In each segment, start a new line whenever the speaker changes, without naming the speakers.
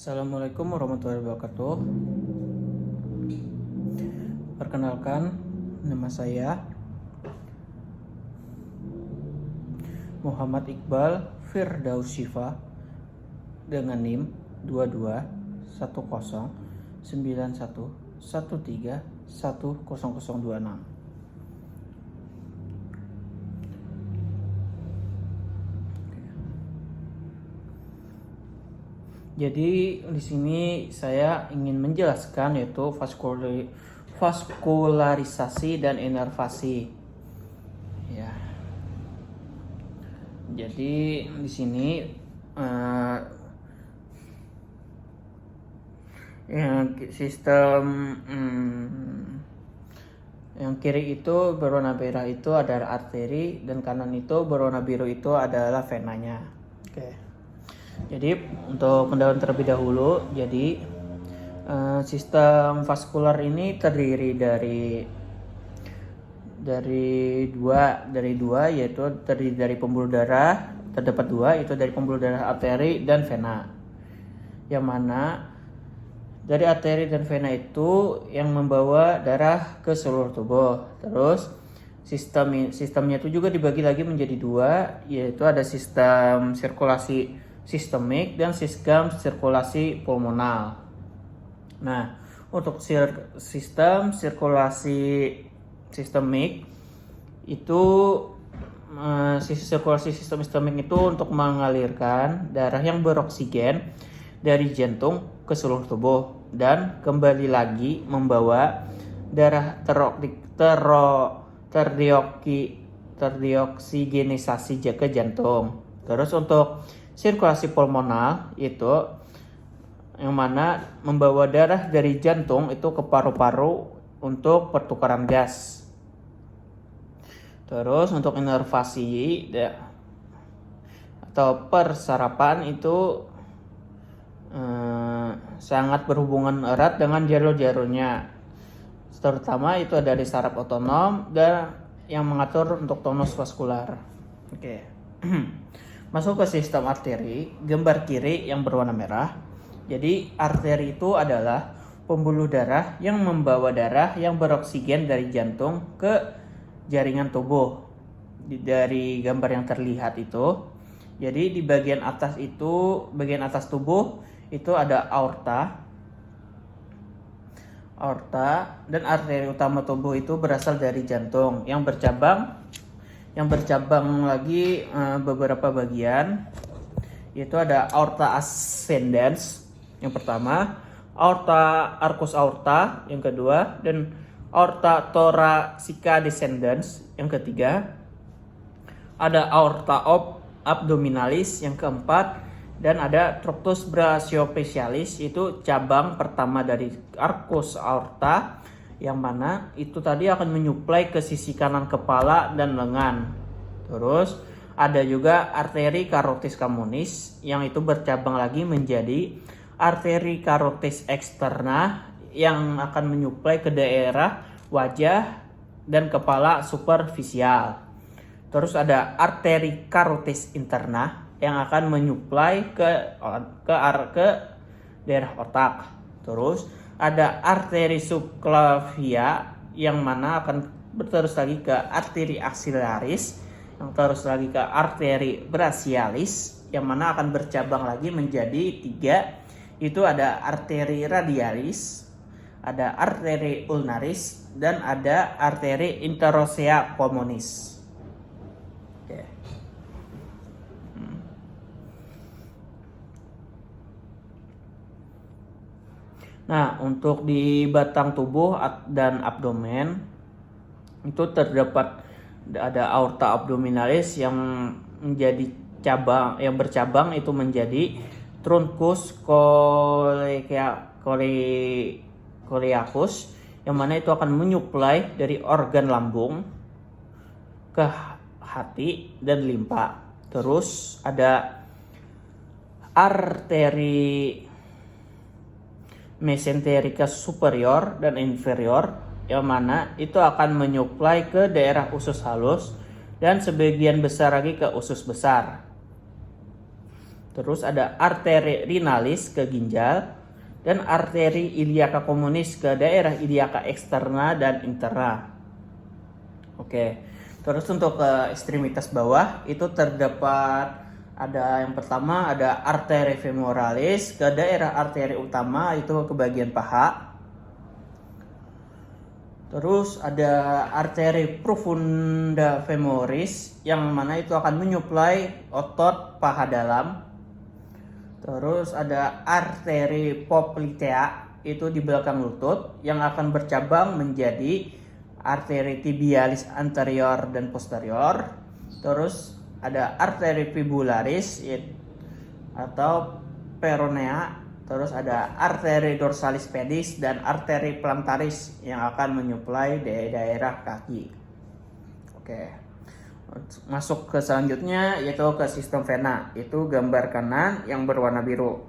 Assalamualaikum warahmatullahi wabarakatuh. Perkenalkan, nama saya Muhammad Iqbal Firdaus Syifa dengan NIM 221026. Jadi di sini saya ingin menjelaskan yaitu vaskularisasi dan inervasi. Ya. Jadi di sini sistem yang kiri itu berwarna merah itu adalah arteri dan kanan itu berwarna biru itu adalah venanya. Oke. Jadi untuk pendahuluan terlebih dahulu, jadi sistem vaskular ini terdiri dari dua yaitu terdiri dari pembuluh darah, terdapat dua yaitu dari pembuluh darah arteri dan vena. Yang mana dari arteri dan vena itu yang membawa darah ke seluruh tubuh. Terus sistemnya itu juga dibagi lagi menjadi dua, yaitu ada sistem sirkulasi sistemik dan sistem sirkulasi pulmonal. Nah, untuk sistem sirkulasi sistemik itu sirkulasi sistem sistemik itu untuk mengalirkan darah yang beroksigen dari jantung ke seluruh tubuh dan kembali lagi membawa darah terdioksigenisasi ke jantung. Terus untuk sirkulasi pulmonal itu yang mana membawa darah dari jantung itu ke paru-paru untuk pertukaran gas. Terus untuk inervasi atau persarapan itu sangat berhubungan erat dengan jalur-jalurnya. Terutama itu dari saraf otonom dan yang mengatur untuk tonus vaskular. Oke. Masuk ke sistem arteri, gambar kiri yang berwarna merah. Jadi arteri itu adalah pembuluh darah yang membawa darah yang beroksigen dari jantung ke jaringan tubuh. Dari gambar yang terlihat itu, jadi di bagian atas tubuh itu ada aorta dan arteri utama tubuh itu berasal dari jantung yang bercabang lagi beberapa bagian, yaitu ada aorta ascendens yang pertama, aorta arcus aorta yang kedua, dan aorta thoracica descendens yang ketiga, ada aorta abdominalis yang keempat, dan ada trunctus brachiofacialis itu cabang pertama dari arcus aorta, yang mana itu tadi akan menyuplai ke sisi kanan kepala dan lengan. Terus ada juga arteri carotis communis yang itu bercabang lagi menjadi arteri carotis externa yang akan menyuplai ke daerah wajah dan kepala superficial. Terus ada arteri carotis interna yang akan menyuplai ke daerah otak. Terus ada arteri subclavia yang mana akan terus lagi ke arteri axillaris, yang terus lagi ke arteri brachialis, yang mana akan bercabang lagi menjadi tiga, itu ada arteri radialis, ada arteri ulnaris, dan ada arteri interosea communis. Oke. Nah, untuk di batang tubuh dan abdomen itu terdapat ada aorta abdominalis yang menjadi bercabang itu menjadi truncus coeliacus, yang mana itu akan menyuplai dari organ lambung ke hati dan limpa. Terus ada arteri mesenterica superior dan inferior, yang mana itu akan menyuplai ke daerah usus halus dan sebagian besar lagi ke usus besar. Terus ada arteri renalis ke ginjal dan arteri iliaca communis ke daerah iliaca eksterna dan interna. Oke. Terus untuk ke ekstremitas bawah itu terdapat ada yang pertama ada arteri femoralis ke daerah arteri utama itu ke bagian paha. Terus ada arteri profunda femoris yang mana itu akan menyuplai otot paha dalam. Terus ada arteri poplitea itu di belakang lutut yang akan bercabang menjadi arteri tibialis anterior dan posterior. Terus ada arteri fibularis atau peronea. Terus ada arteri dorsalis pedis dan arteri plantaris yang akan menyuplai daerah kaki. Oke. Masuk ke selanjutnya yaitu ke sistem vena. Itu gambar kanan yang berwarna biru.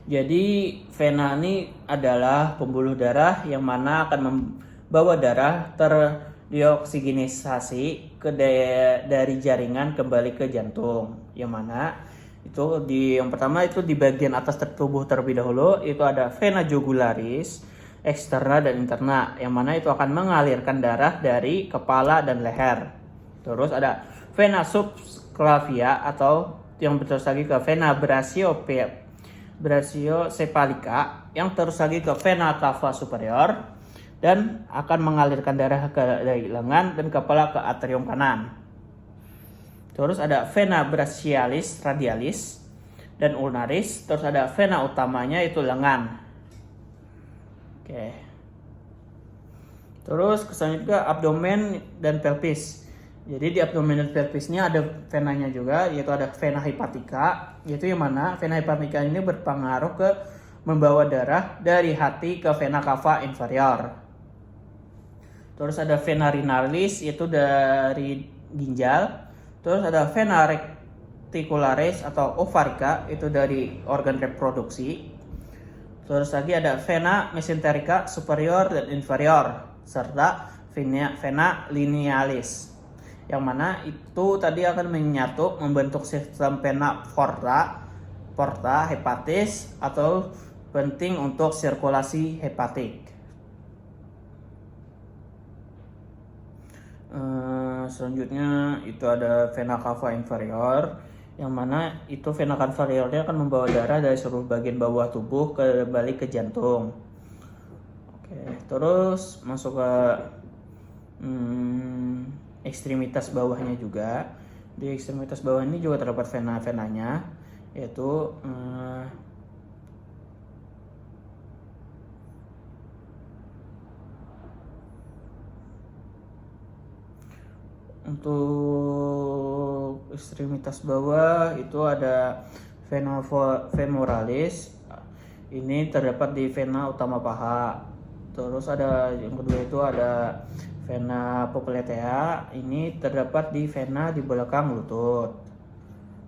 Jadi vena ini adalah pembuluh darah yang mana akan membawa darah terdioksigenisasi dari jaringan kembali ke jantung. Yang mana itu yang pertama itu di bagian atas tubuh terlebih dahulu itu ada vena jugularis eksterna dan interna yang mana itu akan mengalirkan darah dari kepala dan leher. Terus ada vena subclavia atau yang terus lagi ke vena brachiocephalica yang terus lagi ke vena cava superior dan akan mengalirkan darah dari lengan dan kepala ke atrium kanan. Terus ada vena brachialis radialis dan ulnaris. Terus ada vena utamanya itu lengan. Oke. Terus selanjutnya abdomen dan pelvis. Jadi di abdomen dan pelvisnya ada venanya juga, yaitu ada vena hepatica, yaitu yang mana vena hepatica ini berpengaruh ke membawa darah dari hati ke vena cava inferior. Terus ada vena renalis, yaitu dari ginjal. Terus ada vena reticularis atau ovarica, itu dari organ reproduksi. Terus lagi ada vena mesenterica superior dan inferior serta vena linealis yang mana itu tadi akan menyatu membentuk sistem vena porta hepatis atau penting untuk sirkulasi hepatik. Selanjutnya itu ada vena cava inferior yang mana itu vena cava inferiornya akan membawa darah dari seluruh bagian bawah tubuh kembali ke jantung. Oke, terus masuk ke ekstremitas bawahnya juga. Di ekstremitas bawah ini juga terdapat venanya yaitu untuk ekstremitas bawah itu ada vena femoralis. Ini terdapat di vena utama paha. Terus ada yang kedua itu ada vena poplitea. Ini terdapat di vena di belakang lutut.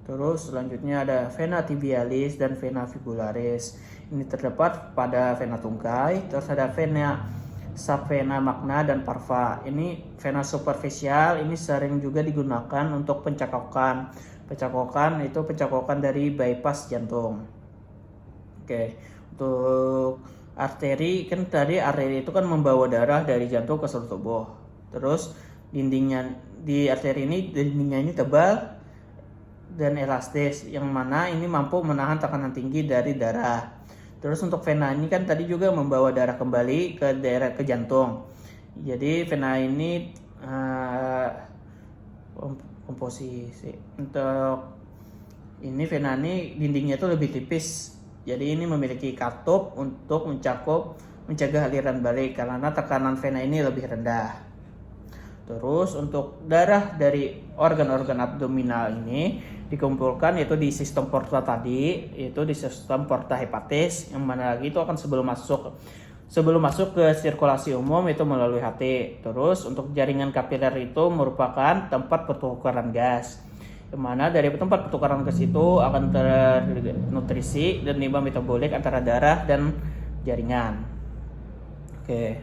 Terus selanjutnya ada vena tibialis dan vena fibularis. Ini terdapat pada vena tungkai. Terus ada vena subvena magna dan parva. Ini vena superficial, ini sering juga digunakan untuk pencakokan. Pencakokan itu pencakokan dari bypass jantung. Oke, untuk arteri kan tadi arteri itu kan membawa darah dari jantung ke seluruh tubuh. Terus dindingnya di arteri ini dindingnya ini tebal dan elastis yang mana ini mampu menahan tekanan tinggi dari darah. Terus untuk vena ini kan tadi juga membawa darah kembali ke daerah ke jantung. Jadi vena ini komposisi untuk ini vena ini dindingnya itu lebih tipis. Jadi ini memiliki katup untuk mencegah aliran balik karena tekanan vena ini lebih rendah. Terus untuk darah dari organ-organ abdominal ini dikumpulkan yaitu di sistem porta tadi, yaitu di sistem porta hepatis yang mana lagi itu akan sebelum masuk ke sirkulasi umum itu melalui hati. Terus untuk jaringan kapiler itu merupakan tempat pertukaran gas. Yang mana dari tempat pertukaran gas itu akan ternutrisi dan limbah metabolik antara darah dan jaringan. Oke.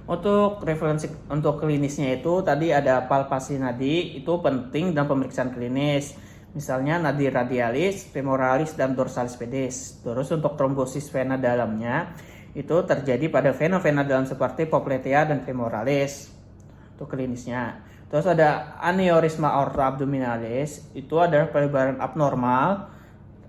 Untuk referensi untuk klinisnya itu tadi ada palpasi nadi, itu penting dalam pemeriksaan klinis. Misalnya nadi radialis, femoralis, dan dorsalis pedis. Terus untuk trombosis vena dalamnya itu terjadi pada vena-vena dalam seperti popliteal dan femoralis. Untuk klinisnya. Terus ada aneurisma aorta abdominalis, itu adalah pelebaran abnormal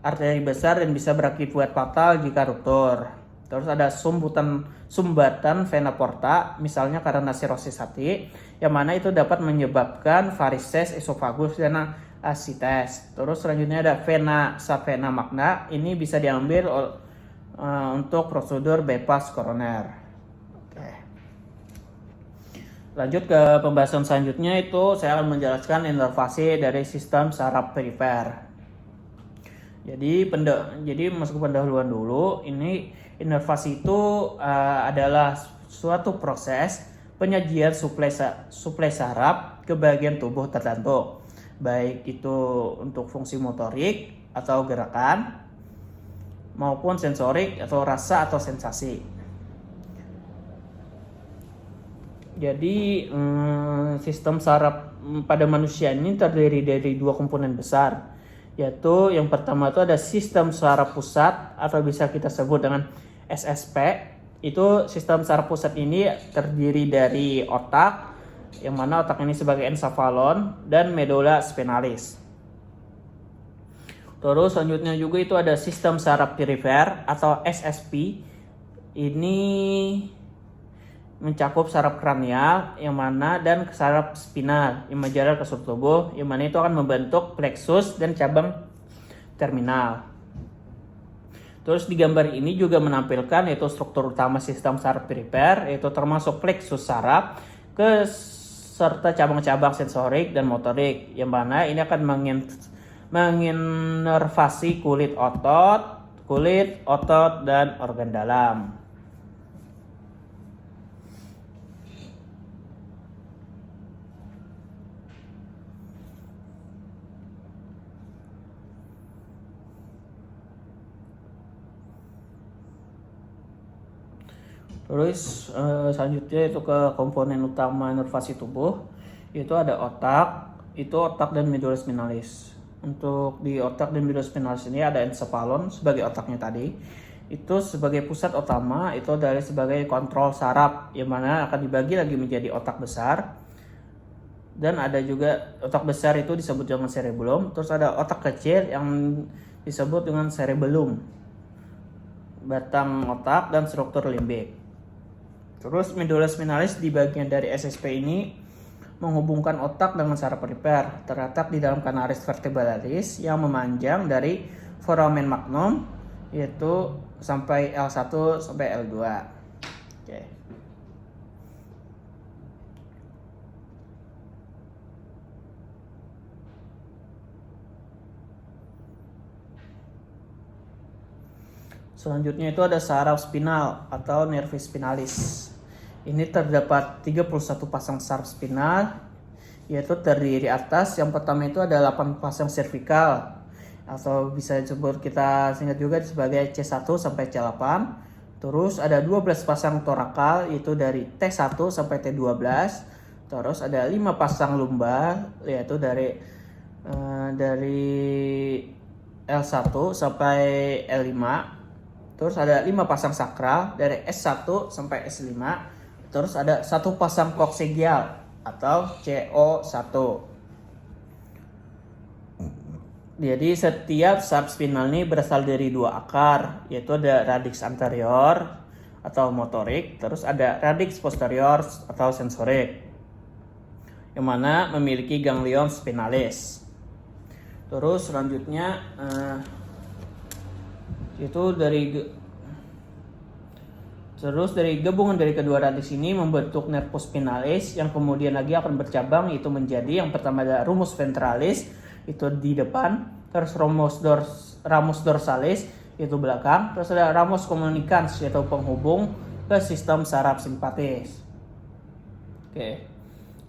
arteri besar dan bisa berakibat fatal jika ruptur. Terus ada sumbatan vena porta, misalnya karena sirosis hati, yang mana itu dapat menyebabkan varises esofagus dan ascites. Terus selanjutnya ada vena subvena magna, ini bisa diambil untuk prosedur bypass koroner. Oke. Lanjut ke pembahasan selanjutnya, itu saya akan menjelaskan inervasi dari sistem saraf perifer. Jadi masuk ke pendahuluan dulu. Ini inervasi itu adalah suatu proses penyajian suplai saraf ke bagian tubuh tertentu, baik itu untuk fungsi motorik atau gerakan, maupun sensorik atau rasa atau sensasi. Jadi sistem saraf pada manusia ini terdiri dari dua komponen besar, yaitu yang pertama itu ada sistem saraf pusat atau bisa kita sebut dengan SSP. Itu sistem saraf pusat ini terdiri dari otak, yang mana otak ini sebagai encephalon dan medulla spinalis. Terus selanjutnya juga itu ada sistem saraf perifer atau SSP. Ini mencakup saraf kranial yang mana dan saraf spinal yang menjalar ke seluruh tubuh, yang mana itu akan membentuk plexus dan cabang terminal. Terus di gambar ini juga menampilkan yaitu struktur utama sistem saraf perifer, yaitu termasuk plexus saraf serta cabang-cabang sensorik dan motorik, yang mana ini akan menginervasi kulit, otot, dan organ dalam. Terus selanjutnya itu ke komponen utama inervasi tubuh, yaitu ada otak, itu otak dan medulla spinalis. Untuk di otak dan medulla spinalis ini ada encephalon sebagai otaknya tadi. Itu sebagai pusat utama, itu dari sebagai kontrol saraf, yang mana akan dibagi lagi menjadi otak besar. Dan ada juga otak besar itu disebut dengan cerebellum. Terus ada otak kecil yang disebut dengan cerebellum, batang otak dan struktur limbik. Terus medulla spinalis di bagian dari SSP ini menghubungkan otak dengan saraf perifer, terletak di dalam canalis vertebralis yang memanjang dari foramen magnum, yaitu sampai L1 sampai L2. Oke. Selanjutnya itu ada saraf spinal atau nervus spinalis. Ini terdapat 31 pasang saraf spinal, yaitu terdiri atas. Yang pertama itu ada 8 pasang cervical, atau bisa disebut kita singkat juga sebagai C1 sampai C8. Terus ada 12 pasang torakal, yaitu dari T1 sampai T12. Terus ada 5 pasang lumbar, yaitu dari L1 sampai L5. Terus ada 5 pasang sakral dari S1 sampai S5. Terus ada 1 pasang koksegial atau CO1. Jadi setiap saraf spinal ini berasal dari 2 akar, yaitu ada radix anterior atau motorik, terus ada radix posterior atau sensorik, yang mana memiliki ganglion spinalis. Terus selanjutnya dari gabungan dari kedua radix ini membentuk nervus spinalis, yang kemudian lagi akan bercabang, itu menjadi yang pertama ada rumus ventralis, itu di depan, terus ramus dorsalis itu belakang, terus ada ramus communicans yaitu penghubung ke sistem saraf simpatis. Oke.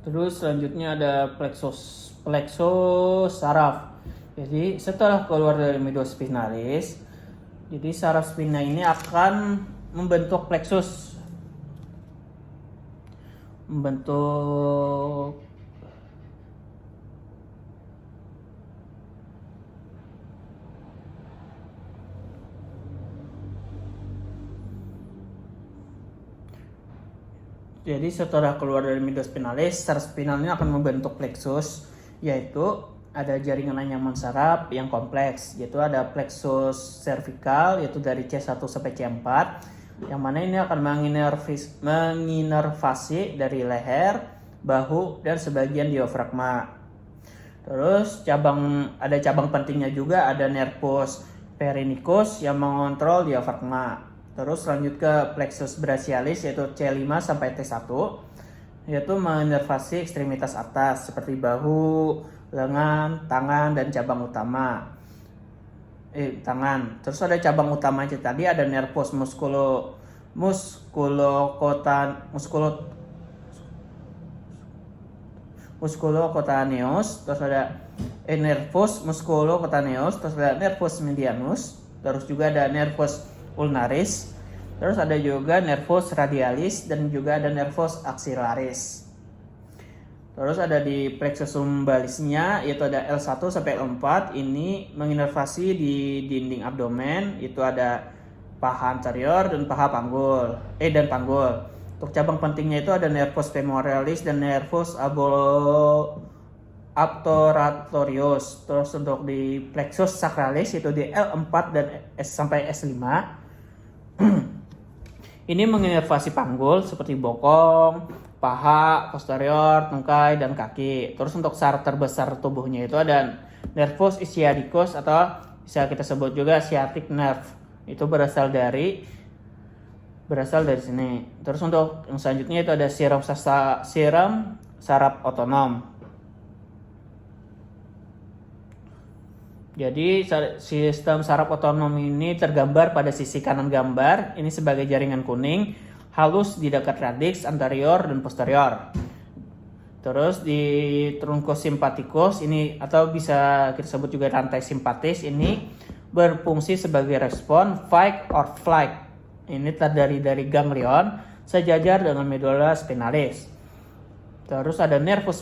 Terus selanjutnya ada plexus saraf. Jadi setelah keluar dari medulla spinalis, jadi saraf spina ini akan membentuk plexus. membentuk jadi setelah keluar dari media spinalis, saraf spinal ini akan membentuk plexus, yaitu ada jaringan anyaman saraf yang kompleks, yaitu ada plexus cervical, yaitu dari C1 sampai C4, yang mana ini akan menginervasi dari leher, bahu, dan sebagian diafragma. Terus ada cabang pentingnya juga, ada nervus perinicus yang mengontrol diafragma. Terus lanjut ke plexus brachialis, yaitu C5 sampai T1, yaitu menginervasi ekstremitas atas seperti bahu, lengan, tangan, dan cabang utama. Tangan. Terus ada cabang utamanya tadi, ada nervus musculocutaneous, terus ada nervus musculocutaneous, terus ada nervus medianus, terus juga ada nervus ulnaris, terus ada juga nervus radialis, dan juga ada nervus axillaris. Terus ada di plexus lumbalisnya, yaitu ada L1 sampai L4, ini menginervasi di dinding abdomen, itu ada paha anterior dan paha panggul. Untuk cabang pentingnya itu ada nervus femoralis dan nervus abdoratorius. Terus untuk di plexus sacralis, itu di L4 dan sampai S5. Ini menginervasi panggul seperti bokong, paha, posterior, tungkai, dan kaki. Terus untuk saraf terbesar tubuhnya itu ada nervus sciaticus, atau bisa kita sebut juga sciatic nerve. Itu berasal dari sini. Terus untuk yang selanjutnya itu ada siram saraf otonom. Jadi sistem saraf otonom ini tergambar pada sisi kanan gambar, ini sebagai jaringan kuning, halus di dekat radix anterior dan posterior. Terus di truncus sympathicus ini, atau bisa kita sebut juga rantai simpatis, ini berfungsi sebagai respon fight or flight. Ini terdiri dari ganglion sejajar dengan medulla spinalis. Terus ada nervus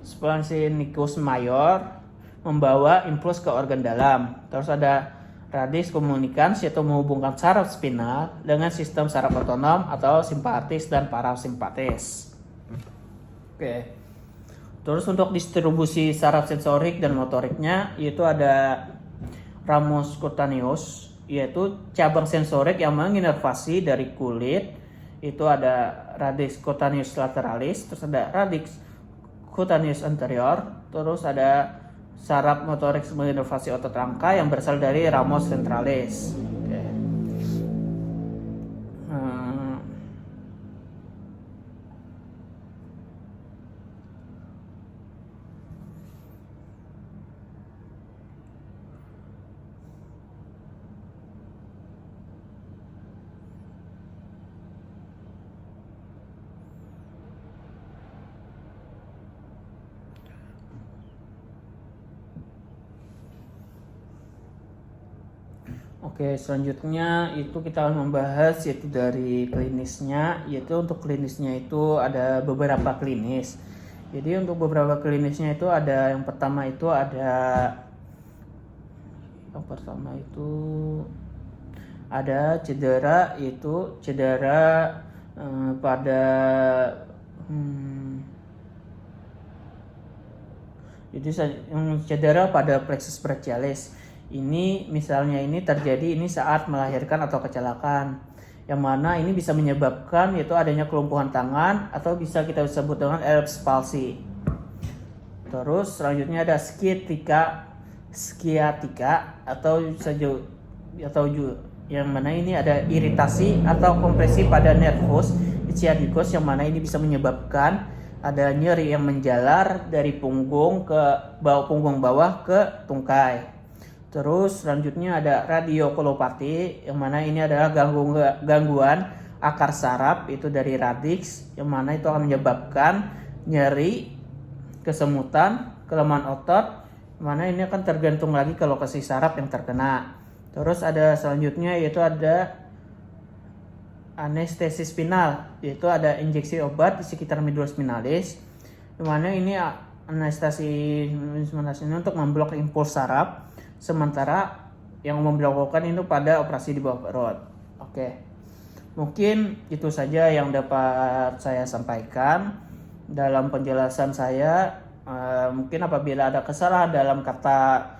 splenincus mayor membawa impuls ke organ dalam. Terus ada radix communicans, yaitu menghubungkan saraf spinal dengan sistem saraf otonom atau simpatis dan parasimpatis. Oke. Terus untuk distribusi saraf sensorik dan motoriknya, yaitu ada ramus cutaneus, yaitu cabang sensorik yang menginervasi dari kulit. Itu ada radix cutaneus lateralis, terus ada radix cutaneus anterior, terus ada saraf motorik menginervasi otot rangka yang berasal dari ramus ventralis. Oke. Oke, selanjutnya itu kita akan membahas yaitu dari klinisnya, yaitu untuk klinisnya itu ada beberapa klinis. Jadi untuk beberapa klinisnya itu ada yang pertama itu ada cedera, yaitu cedera pada jadi yang cedera pada plexus brachialis. Ini misalnya ini terjadi saat melahirkan atau kecelakaan, yang mana ini bisa menyebabkan yaitu adanya kelumpuhan tangan atau bisa kita sebut dengan Ehlers palsy. Terus selanjutnya ada sciatica atau yang mana ini ada iritasi atau kompresi pada nervus sciaticus, yang mana ini bisa menyebabkan ada nyeri yang menjalar dari punggung bawah ke tungkai. Terus selanjutnya ada radioculopati, yang mana ini adalah gangguan akar saraf itu dari radix, yang mana itu akan menyebabkan nyeri, kesemutan, kelemahan otot, mana ini akan tergantung lagi ke lokasi saraf yang terkena. Terus ada selanjutnya yaitu ada anestesi spinal, yaitu ada injeksi obat di sekitar medula spinalis, di mana ini anestesi spinalis ini untuk memblok impuls saraf, sementara yang dilakukan itu pada operasi di bawah perut. Oke, mungkin itu saja yang dapat saya sampaikan dalam penjelasan saya. Mungkin apabila ada kesalahan dalam kata